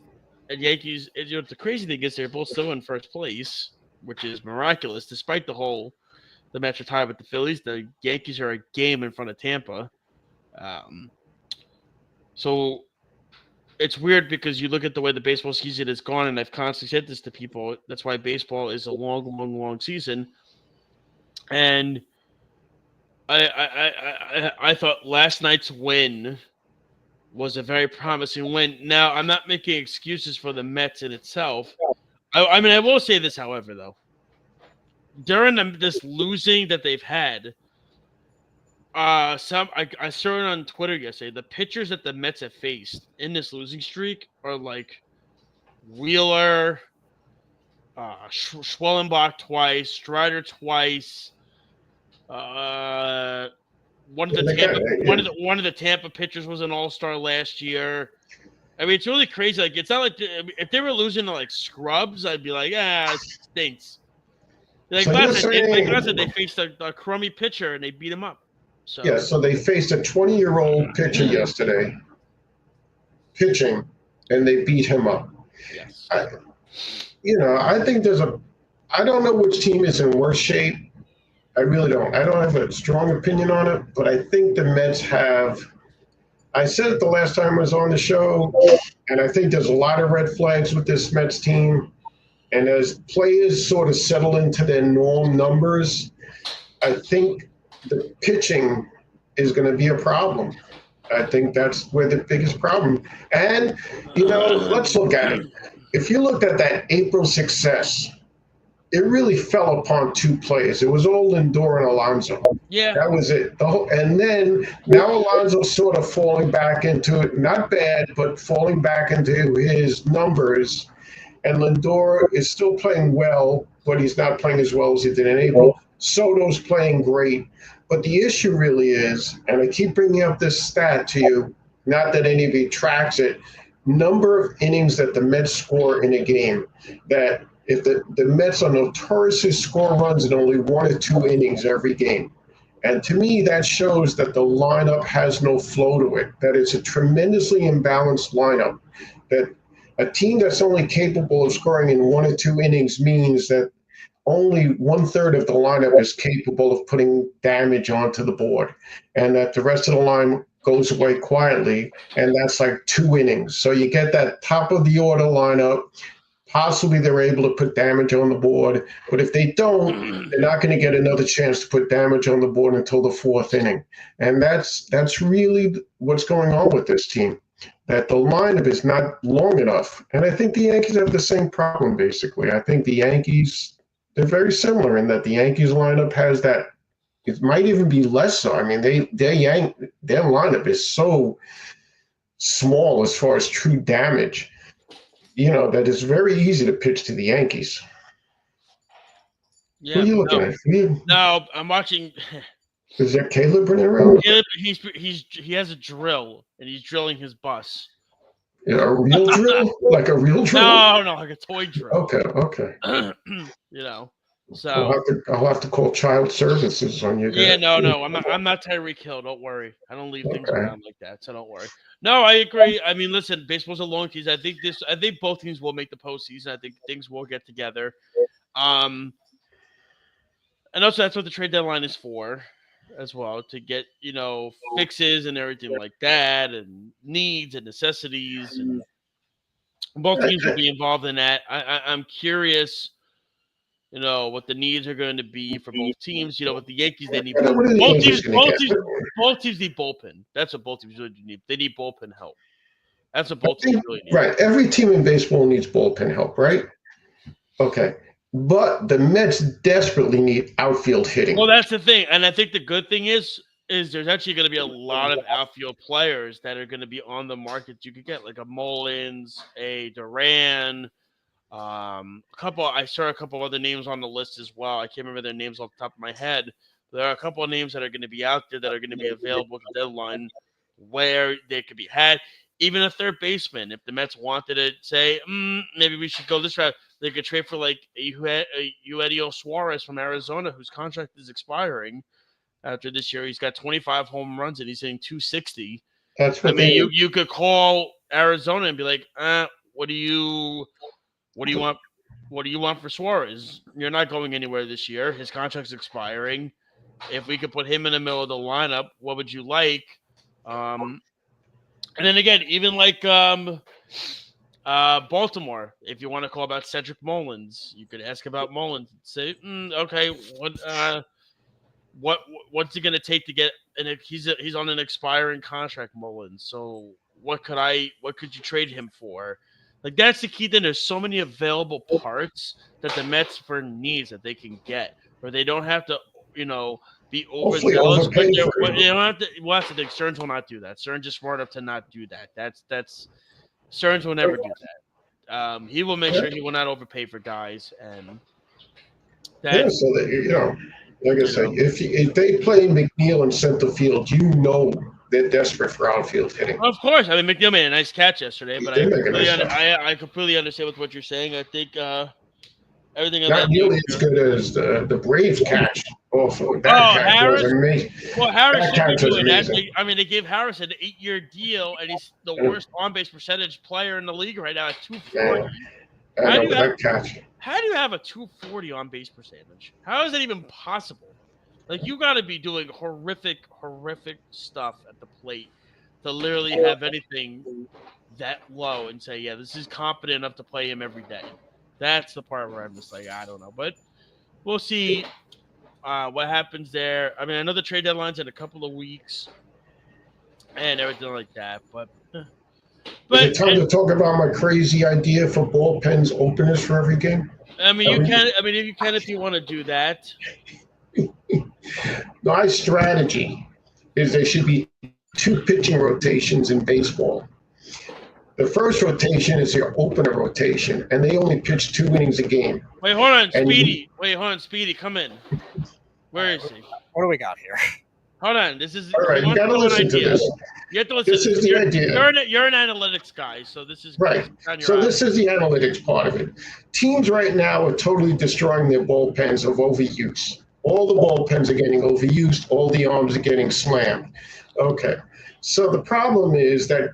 and Yankees, the crazy thing is they're both still in first place, which is miraculous. Despite the Mets are tied with the Phillies. The Yankees are a game in front of Tampa. So it's weird because you look at the way the baseball season has gone, and I've constantly said this to people. That's why baseball is a long season. And I thought last night's win was a very promising win. Now, I'm not making excuses for the Mets in itself. I mean, I will say this, however, though. During this losing that they've had, I saw it on Twitter yesterday. The pitchers that the Mets have faced in this losing streak are like Wheeler, Schwellenbach twice, Strider twice. One of the Tampa pitchers was an all-star last year. I mean, it's really crazy. Like, it's not like if they were losing to like scrubs, I'd be like, it stinks. Like last night, they faced a crummy pitcher and they beat him up. So. Yeah, so they faced a 20-year-old pitcher yesterday, pitching, and they beat him up. Yes. I think I don't know which team is in worse shape. I really don't. I don't have a strong opinion on it, but I think the Mets have. I said it the last time I was on the show, and I think there's a lot of red flags with this Mets team. And as players sort of settle into their norm numbers, I think the pitching is going to be a problem. I think that's where the biggest problem. And, let's look at it. If you looked at that April success, it really fell upon two players. It was old Lindor and Alonso. Yeah. That was it. And then now Alonso's sort of falling back into it. Not bad, but falling back into his numbers. And Lindor is still playing well, but he's not playing as well as he did in April. Soto's playing great. But the issue really is, and I keep bringing up this stat to you, not that any of you tracks it, number of innings that the Mets score in a game. That if the Mets are notorious to score runs in only 1 or 2 innings every game. And to me, that shows that the lineup has no flow to it, that it's a tremendously imbalanced lineup, that a team that's only capable of scoring in 1 or 2 innings means that only 1/3 of the lineup is capable of putting damage onto the board, and that the rest of the line goes away quietly, and that's like 2 innings. So you get that top of the order lineup. Possibly they're able to put damage on the board, but if they don't, they're not going to get another chance to put damage on the board until the 4th inning. And that's really what's going on with this team, that the lineup is not long enough. And I think the Yankees have the same problem, basically. I think the Yankees, they're very similar in that the Yankees lineup has that. It might even be less so. I mean, their lineup is so small as far as true damage, that it's very easy to pitch to the Yankees. Yeah. Who are you looking at? No, I'm watching. Is that Caleb running around? Caleb, he has a drill, and he's drilling his bus. Yeah, a real drill? Like a real drill? No, like a toy drill. Okay. So I'll have to call child services on you guys. Yeah, no, I'm not Tyreek Hill. Don't worry. I don't leave things around like that, so don't worry. No, I agree. I mean, listen, baseball's a long season. I think both teams will make the postseason. I think things will get together. And also that's what the trade deadline is for, as well, to get fixes and everything like that, and needs and necessities, and both teams will be involved in that. I'm curious. What the needs are going to be for both teams. With the Yankees, they need both teams need bullpen. That's what both teams really need. They need bullpen help. That's what both teams really need. Right. Every team in baseball needs bullpen help, right? Okay. But the Mets desperately need outfield hitting. Well, that's the thing. And I think the good thing is there's actually going to be a lot of outfield players that are going to be on the market you could get, like a Mullins, a Duran, I saw a couple other names on the list as well. I can't remember their names off the top of my head. There are a couple of names that are going to be out there that are going to be available at the deadline where they could be had. Even a third baseman, if the Mets wanted to say, maybe we should go this route, they could trade for like Eugenio Suarez from Arizona, whose contract is expiring after this year. He's got 25 home runs and he's hitting 260. That's what you could call Arizona and be like, what do you want? What do you want for Suarez? You're not going anywhere this year. His contract's expiring. If we could put him in the middle of the lineup, what would you like? And then again, even like Baltimore, if you want to call about Cedric Mullins, you could ask about Mullins. Say, okay, what's it going to take to get? And he's on an expiring contract, Mullins. So what could you trade him for? Like, that's the key thing. There's so many available parts that the Mets for needs that they can get, where they don't have to, be overzealous. But they don't have to. Well, that's the thing. Stearns will not do that. Stearns is smart enough to not do that. That's Stearns will never do that. He will make sure he will not overpay for guys, and that. So that like I say, if they play McNeil in center field, they're desperate for outfield hitting. Of course. I mean, McNeil made a nice catch yesterday, but I completely understand with what you're saying. I Everything of Not that nearly nature. as good as the Braves catch. Also, that Oh, catch Harris? was amazing. Well, Harris That should be catch was doing that. amazing. I mean, they gave Harris an 8-year deal, and he's the Yeah. worst on-base percentage player in the league right now at 240. Yeah. I know that catch. How do you have a 240 on-base percentage? How is that even possible? Like, you got to be doing horrific stuff at the plate to literally have anything that low and say, yeah, this is competent enough to play him every day. That's the part where I'm just like, I don't know. But we'll see what happens there. I mean, I know the trade deadline's in a couple of weeks and everything like that. But Is it time to talk about my crazy idea for bullpens openers for every game? I mean, you can. I mean, if you can, if you want to do that. My strategy is there should be 2 pitching rotations in baseball. The first rotation is your opener rotation, and they only pitch 2 innings a game. Wait, hold on, Speedy. Speedy, come in. Where is he? What do we got here? Hold on. This is all right. You got to listen to this. You have to listen. This is the idea. You're an analytics guy, so this is right. So this is the analytics part of it. Teams right now are totally destroying their bullpens of overuse. All the bullpens are getting overused. All the arms are getting slammed. Okay. So the problem is that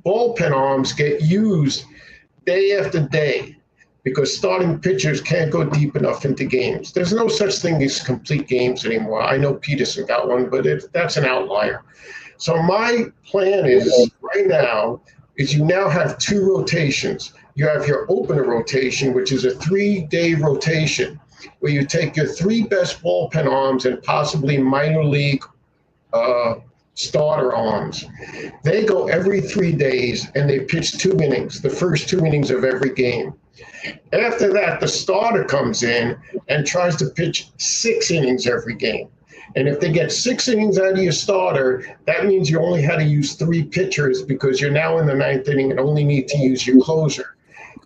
bullpen arms get used day after day because starting pitchers can't go deep enough into games. There's no such thing as complete games anymore. I know Peterson got one, but that's an outlier. So my plan is right now is you now have 2 rotations. You have your opener rotation, which is a 3-day rotation where you take your 3 best bullpen arms and possibly minor league starter arms. They go every 3 days and they pitch 2 innings, the first 2 innings of every game. After that, the starter comes in and tries to pitch 6 innings every game. And if they get 6 innings out of your starter, that means you only had to use 3 pitchers because you're now in the 9th inning and only need to use your closer.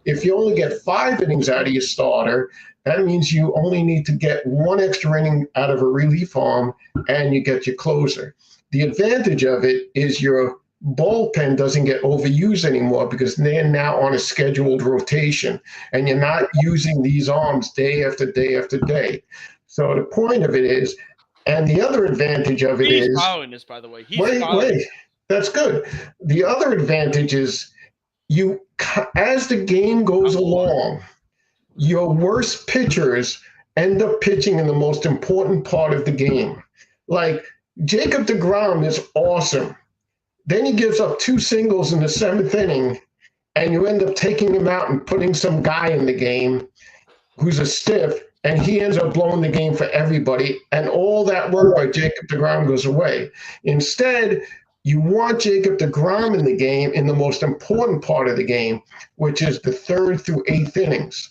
If you only get 5 innings out of your starter, that means you only need to get 1 extra inning out of a relief arm and you get your closer. The advantage of it is your bullpen doesn't get overused anymore because they're now on a scheduled rotation and you're not using these arms day after day after day. So the point of it is, and the other advantage of it is— He's following this, by the way. Wait, that's good. The other advantage is as the game goes along, your worst pitchers end up pitching in the most important part of the game. Like Jacob deGrom is awesome. Then he gives up 2 singles in the 7th inning, and you end up taking him out and putting some guy in the game who's a stiff, and he ends up blowing the game for everybody, and all that work by Jacob deGrom goes away. Instead, you want Jacob deGrom in the game in the most important part of the game, which is the 3rd through 8th innings.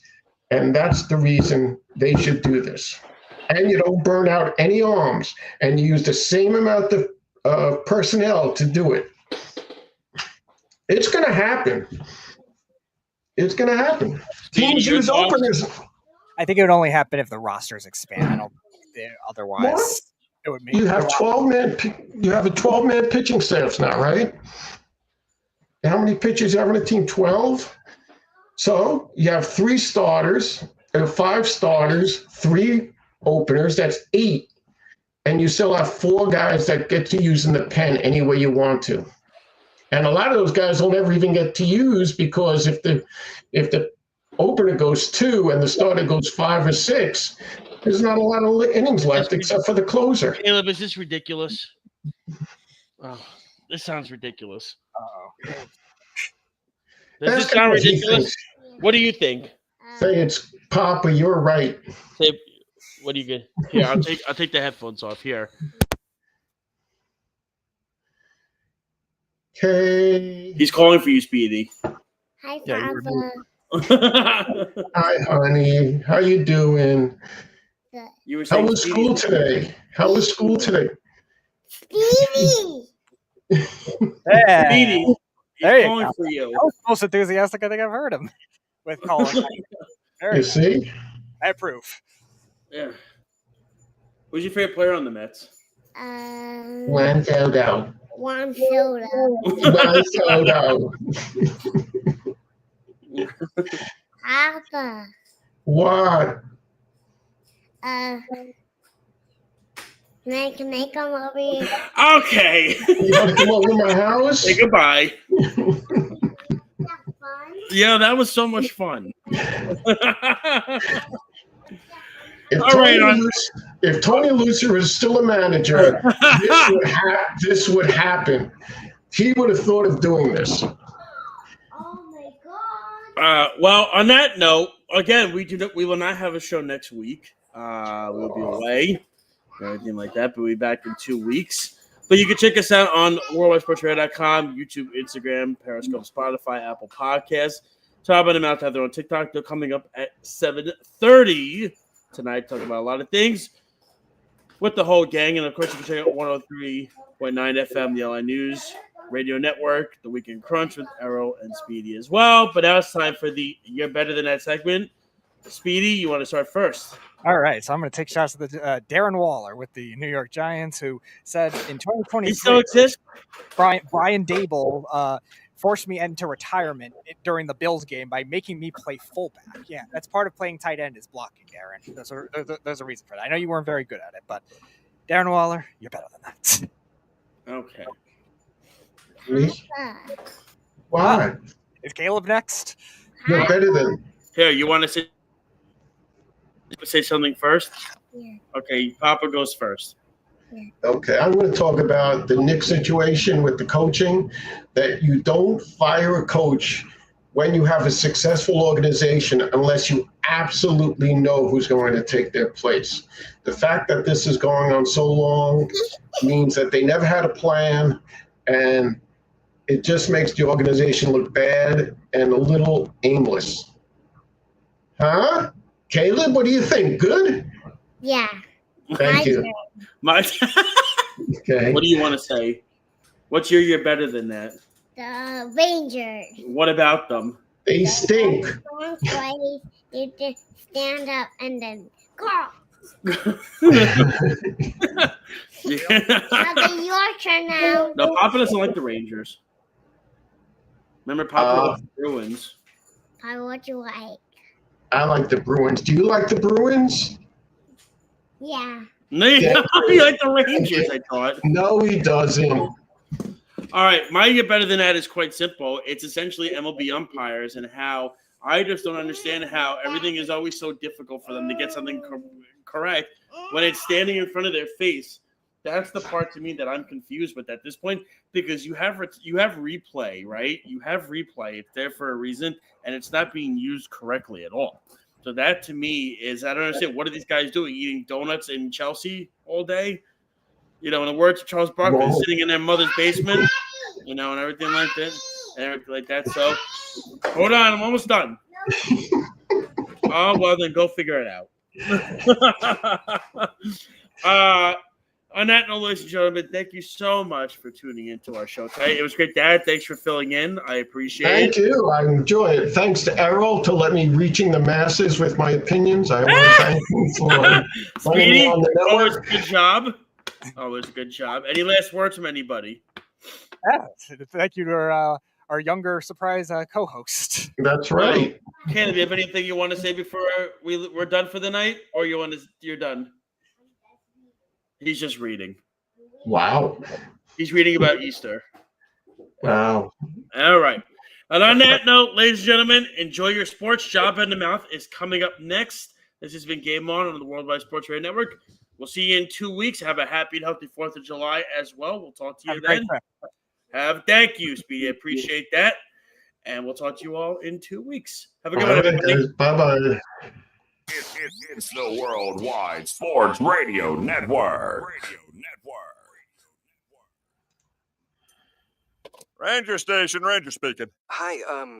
And that's the reason they should do this. And you don't burn out any arms, and you use the same amount of personnel to do it. It's going to happen. It's going to happen. Teams use openers. I think it would only happen if the rosters expand. I don't think otherwise. What? It would make you have 12-man. You have a 12-man pitching staff now, right? How many pitchers you have on a team? 12. So you have 3 starters, 5 starters, 3 openers. That's 8, and you still have 4 guys that get to use in the pen any way you want to. And a lot of those guys don't ever even get to use because if the opener goes 2 and the starter goes 5 or 6, there's not a lot of innings left except for the closer. Caleb, is this ridiculous? Oh, this sounds ridiculous. Does this sound ridiculous? What do you think? Say it's Papa, you're right. Say, what do you get? Here, I'll take the headphones off. Here. Okay. He's calling for you, Speedy. Hi, Papa. Hi, honey. How you doing? Good. How was school today? How was school today? Stevie! Yeah. Speedy, There you calling go. for you. That was the most enthusiastic I think I've heard him with calling. You see? I approve. Yeah. Who's your favorite player on the Mets? Juan Soto. Juan Soto. Juan Soto. Papa. What? Can I come over here? Okay. You got to come over to my house? Say goodbye. Have fun. Yeah, that was so much fun. If Tony Lucer was still a manager, this would happen. He would have thought of doing this. Oh my God. Well, on that note, again, we will not have a show next week. We'll be away, everything like that. But we'll be back in 2 weeks. But you can check us out on worldwidesportsradio.com, YouTube, Instagram, Periscope, Spotify, Apple Podcasts. Top of the Mouth have their own TikTok. They're coming up at 7:30 tonight, talking about a lot of things with the whole gang. And, of course, you can check out 103.9 FM, the LI News Radio Network, The Weekend Crunch with Errol and Speedy as well. But now it's time for the You're Better Than That segment. Speedy, you want to start first? All right, so I'm going to take shots at the Darren Waller with the New York Giants, who said in 2023, He still exists? Brian Dable forced me into retirement during the Bills game by making me play fullback. Yeah, that's part of playing tight end is blocking, Darren. There's a reason for that. I know you weren't very good at it, but Darren Waller, you're better than that. Okay. Why? Is Caleb next? You're better than. Here, you want to say something first? Yeah. Okay, Papa goes first. Okay, I'm going to talk about the Knicks situation with the coaching, that you don't fire a coach when you have a successful organization unless you absolutely know who's going to take their place. The fact that this is going on so long means that they never had a plan, and it just makes the organization look bad and a little aimless. Huh? Caleb, what do you think? Good? Yeah. Thank you. Okay. What do you want to say? What's you're better than that? The Rangers. What about them? They stink. Don't play. You just stand up and then go. Okay, your turn now. No, Papa doesn't like the Rangers. Remember, Papa likes the Bruins. Papa, what you like? I like the Bruins. Do you like the Bruins? Yeah. No, you like the Rangers, I thought. No, he doesn't. All right, my You're Better Than That is quite simple. It's essentially MLB umpires and how I just don't understand how everything is always so difficult for them to get something correct when it's standing in front of their face. That's the part to me that I'm confused with at this point, because you have replay, right? You have replay. It's there for a reason, and it's not being used correctly at all. So that to me is, I don't understand. What are these guys doing? Eating donuts in Chelsea all day? You know, in the words of Charles Barkley, sitting in their mother's basement, you know, and everything like that. And everything like that. So, hold on. I'm almost done. Oh, well, then go figure it out. On that note, ladies and gentlemen, thank you so much for tuning into our show today. It was great, Dad. Thanks for filling in. I appreciate it. Thank you. I enjoy it. Thanks to Errol to let me reaching the masses with my opinions. I want to thank him for letting me on the always network. a good job. Always a good job. Any last words from anybody? Yeah, thank you to our younger surprise co-host. That's right. Ken, do you have anything you want to say before we're done for the night, or you're done? He's just reading. Wow. He's reading about Easter. Wow. All right. And on that note, ladies and gentlemen, enjoy your sports. Job in the Mouth is coming up next. This has been Game On the Worldwide Sports Radio Network. We'll see you in 2 weeks. Have a happy and healthy 4th of July as well. We'll talk to you then. Thank you, Speedy. I appreciate that. And we'll talk to you all in 2 weeks. Have a good one, everybody. Bye-bye. It's the Worldwide Sports Radio Network. Ranger Station, Ranger speaking. Hi,